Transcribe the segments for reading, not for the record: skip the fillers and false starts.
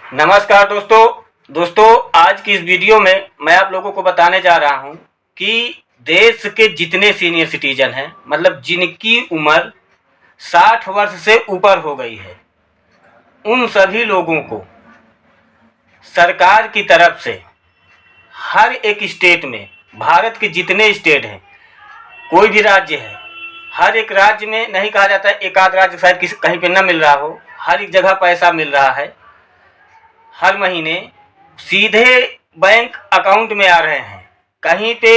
नमस्कार दोस्तों आज की इस वीडियो में मैं आप लोगों को बताने जा रहा हूं कि देश के जितने सीनियर सिटीजन हैं, मतलब जिनकी उम्र 60 वर्ष से ऊपर हो गई है, उन सभी लोगों को सरकार की तरफ से हर एक स्टेट में, भारत के जितने स्टेट हैं, कोई भी राज्य है, हर एक राज्य में नहीं कहा जाता है, एक आध राज्य शायद कहीं पे न मिल रहा हो, हर एक जगह पैसा मिल रहा है। हर महीने सीधे बैंक अकाउंट में आ रहे हैं। कहीं पे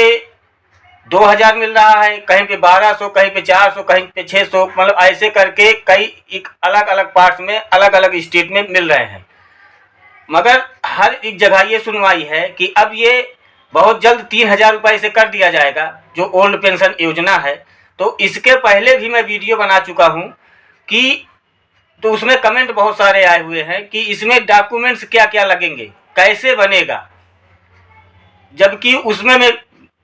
2000 मिल रहा है, कहीं पे 1200, कहीं पे 400, कहीं पे 600, मतलब ऐसे करके कई एक अलग अलग पार्ट्स में अलग अलग स्टेट में मिल रहे हैं। मगर हर एक जगह ये सुनवाई है कि अब ये बहुत जल्द 3000 रुपये से कर दिया जाएगा, जो ओल्ड पेंशन योजना है। तो इसके पहले भी मैं वीडियो बना चुका हूँ कि तो उसमें कमेंट बहुत सारे आए हुए हैं कि इसमें डॉक्यूमेंट्स क्या क्या लगेंगे, कैसे बनेगा, जबकि उसमें मैं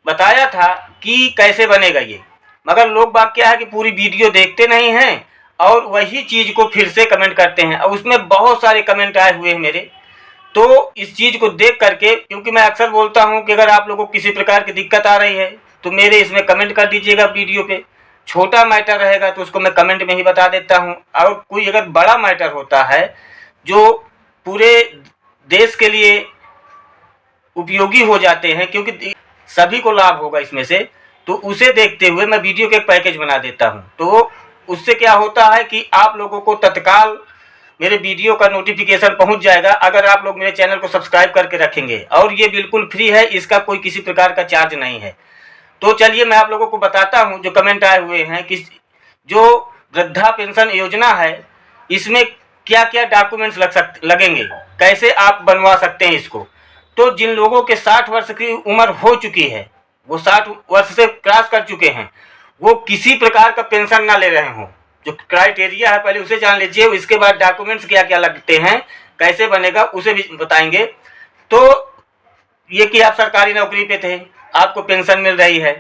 बताया था कि कैसे बनेगा ये। मगर लोग बात क्या है कि पूरी वीडियो देखते नहीं हैं और वही चीज़ को फिर से कमेंट करते हैं, और उसमें बहुत सारे कमेंट आए हुए हैं मेरे। तो इस चीज़ को देख करके, क्योंकि मैं अक्सर बोलता हूँ कि अगर आप लोगों को किसी प्रकार की दिक्कत आ रही है तो मेरे इसमें कमेंट कर दीजिएगा वीडियो पे। छोटा मैटर रहेगा तो उसको मैं कमेंट में ही बता देता हूँ, और कोई अगर बड़ा मैटर होता है जो पूरे देश के लिए उपयोगी हो जाते हैं, क्योंकि सभी को लाभ होगा इसमें से, तो उसे देखते हुए मैं वीडियो के एक पैकेज बना देता हूँ। तो उससे क्या होता है कि आप लोगों को तत्काल मेरे वीडियो का नोटिफिकेशन पहुंच जाएगा, अगर आप लोग मेरे चैनल को सब्सक्राइब करके रखेंगे। और ये बिल्कुल फ्री है, इसका कोई किसी प्रकार का चार्ज नहीं है। तो चलिए मैं आप लोगों को बताता हूं जो कमेंट आए हुए हैं कि जो वृद्धा पेंशन योजना है, इसमें क्या क्या डॉक्यूमेंट्स लगेंगे, कैसे आप बनवा सकते हैं इसको। तो जिन लोगों के 60 वर्ष की उम्र हो चुकी है, वो 60 वर्ष से क्रॉस कर चुके हैं, वो किसी प्रकार का पेंशन ना ले रहे हों, जो क्राइटेरिया है पहले उसे जान लीजिए। इसके बाद डॉक्यूमेंट्स क्या क्या लगते हैं, कैसे बनेगा, उसे भी बताएंगे। तो ये कि आप सरकारी नौकरी पे थे, आपको पेंशन मिल रही है,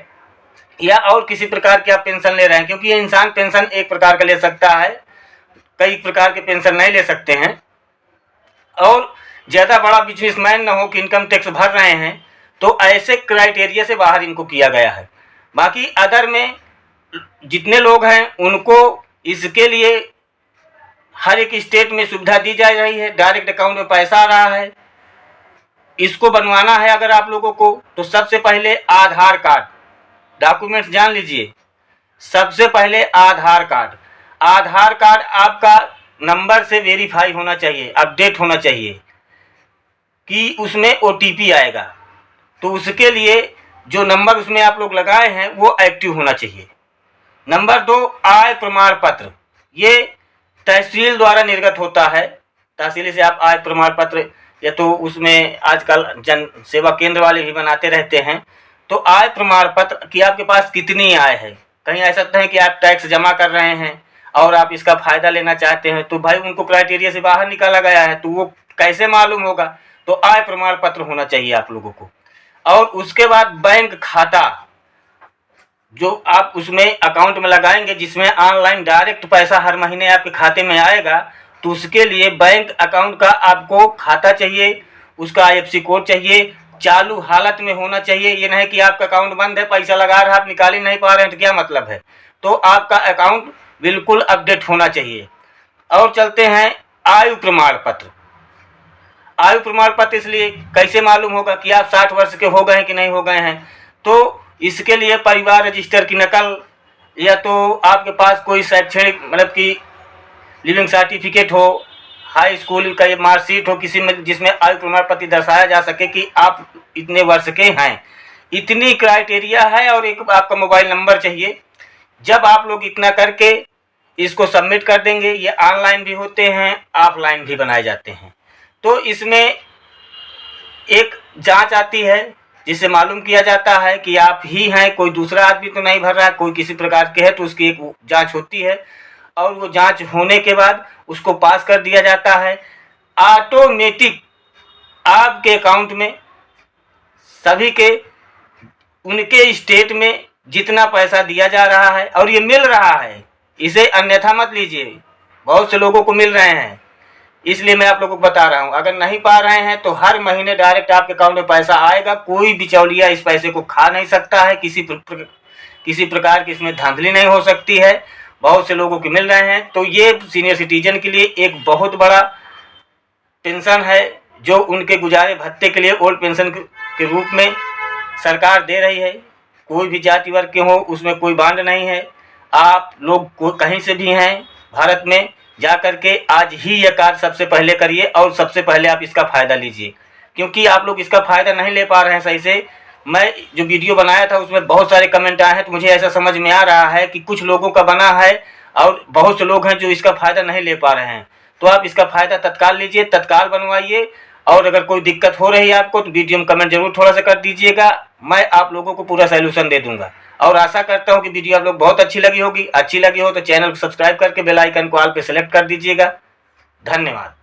या और किसी प्रकार की आप पेंशन ले रहे हैं, क्योंकि ये इंसान पेंशन एक प्रकार का ले सकता है, कई प्रकार के पेंशन नहीं ले सकते हैं। और ज़्यादा बड़ा बिजनेसमैन ना हो कि इनकम टैक्स भर रहे हैं, तो ऐसे क्राइटेरिया से बाहर इनको किया गया है। बाकी अदर में जितने लोग हैं उनको इसके लिए हर एक स्टेट में सुविधा दी जा रही है, डायरेक्ट अकाउंट में पैसा आ रहा है। इसको बनवाना है अगर आप लोगों को, तो सबसे पहले आधार कार्ड डॉक्यूमेंट्स जान लीजिए। सबसे पहले आधार कार्ड आपका नंबर से वेरीफाई होना चाहिए, अपडेट होना चाहिए कि उसमें OTP आएगा। तो उसके लिए जो नंबर उसमें आप लोग लगाए हैं वो एक्टिव होना चाहिए। नंबर 2, आय प्रमाण पत्र। ये तहसील द्वारा निर्गत होता है, तहसील से आप आय प्रमाण पत्र, या तो उसमें आजकल जन सेवा केंद्र वाले भी बनाते रहते हैं। तो आय प्रमाण पत्र कि आपके पास कितनी आय है। कहीं ऐसा तो है कि आप टैक्स जमा कर रहे हैं और आप इसका फ़ायदा लेना चाहते हैं, तो भाई उनको क्राइटेरिया से बाहर निकाला गया है, तो वो कैसे मालूम होगा। तो आय प्रमाण पत्र होना चाहिए आप लोगों को। और उसके बाद बैंक खाता जो आप उसमें अकाउंट में लगाएंगे, जिसमें ऑनलाइन डायरेक्ट पैसा हर महीने आपके खाते में आएगा, तो उसके लिए बैंक अकाउंट का आपको खाता चाहिए, उसका IFSC कोड चाहिए, चालू हालत में होना चाहिए। ये नहीं कि आपका अकाउंट बंद है, पैसा लगा रहा, आप निकाल ही नहीं पा रहे हैं, तो क्या मतलब है। तो आपका अकाउंट बिल्कुल अपडेट होना चाहिए। और चलते हैं आयु प्रमाण पत्र। आयु प्रमाण पत्र इसलिए कैसे मालूम होगा कि आप 60 वर्ष के हो गए हैं कि नहीं हो गए हैं। तो इसके लिए परिवार रजिस्टर की नकल, या तो आपके पास कोई शैक्षणिक मतलब कि लिविंग सर्टिफिकेट हो, हाई स्कूल का ये मार्कशीट हो किसी में, जिसमें आयु प्रमाण पत्र दर्शाया जा सके कि आप इतने वर्ष के हैं। इतनी क्राइटेरिया है, और एक आपका मोबाइल नंबर चाहिए। जब आप लोग इतना करके इसको सबमिट कर देंगे, ये ऑनलाइन भी होते हैं, ऑफलाइन भी बनाए जाते हैं। तो इसमें एक जांच आती है जिससे मालूम किया जाता है कि आप ही हैं, कोई दूसरा आदमी तो नहीं भर रहा है, कोई किसी प्रकार के है, तो उसकी एक जांच होती है। और वो जांच होने के बाद उसको पास कर दिया जाता है। ऑटोमेटिक आपके अकाउंट में सभी के उनके स्टेट में जितना पैसा दिया जा रहा है, और ये मिल रहा है, इसे अन्यथा मत लीजिए, बहुत से लोगों को मिल रहे हैं। इसलिए मैं आप लोगों को बता रहा हूँ। अगर नहीं पा रहे हैं तो हर महीने डायरेक्ट आपके अकाउंट में पैसा आएगा। कोई बिचौलिया इस पैसे को खा नहीं सकता है। किसी प्रकार की इसमें धांधली नहीं हो सकती है। बहुत से लोगों को मिल रहे हैं। तो ये सीनियर सिटीजन के लिए एक बहुत बड़ा पेंशन है जो उनके गुजारे भत्ते के लिए ओल्ड पेंशन के रूप में सरकार दे रही है। कोई भी जाति वर्ग के हो, उसमें कोई बांध नहीं है। आप लोग कहीं से भी हैं भारत में, जा कर के आज ही यह कार्य सबसे पहले करिए और सबसे पहले आप इसका फ़ायदा लीजिए, क्योंकि आप लोग इसका फ़ायदा नहीं ले पा रहे हैं सही से। मैं जो वीडियो बनाया था उसमें बहुत सारे कमेंट आए हैं, तो मुझे ऐसा समझ में आ रहा है कि कुछ लोगों का बना है और बहुत से लोग हैं जो इसका फ़ायदा नहीं ले पा रहे हैं। तो आप इसका फ़ायदा तत्काल लीजिए, तत्काल बनवाइए। और अगर कोई दिक्कत हो रही है आपको तो वीडियो में कमेंट जरूर थोड़ा सा कर दीजिएगा। मैं आप लोगों को पूरा सॉल्यूशन दे दूंगा। और आशा करता हूं कि वीडियो आप लोग बहुत अच्छी लगी होगी। अच्छी लगी हो तो चैनल को सब्सक्राइब करके बेल आइकन को ऑल पे सेलेक्ट कर दीजिएगा। धन्यवाद।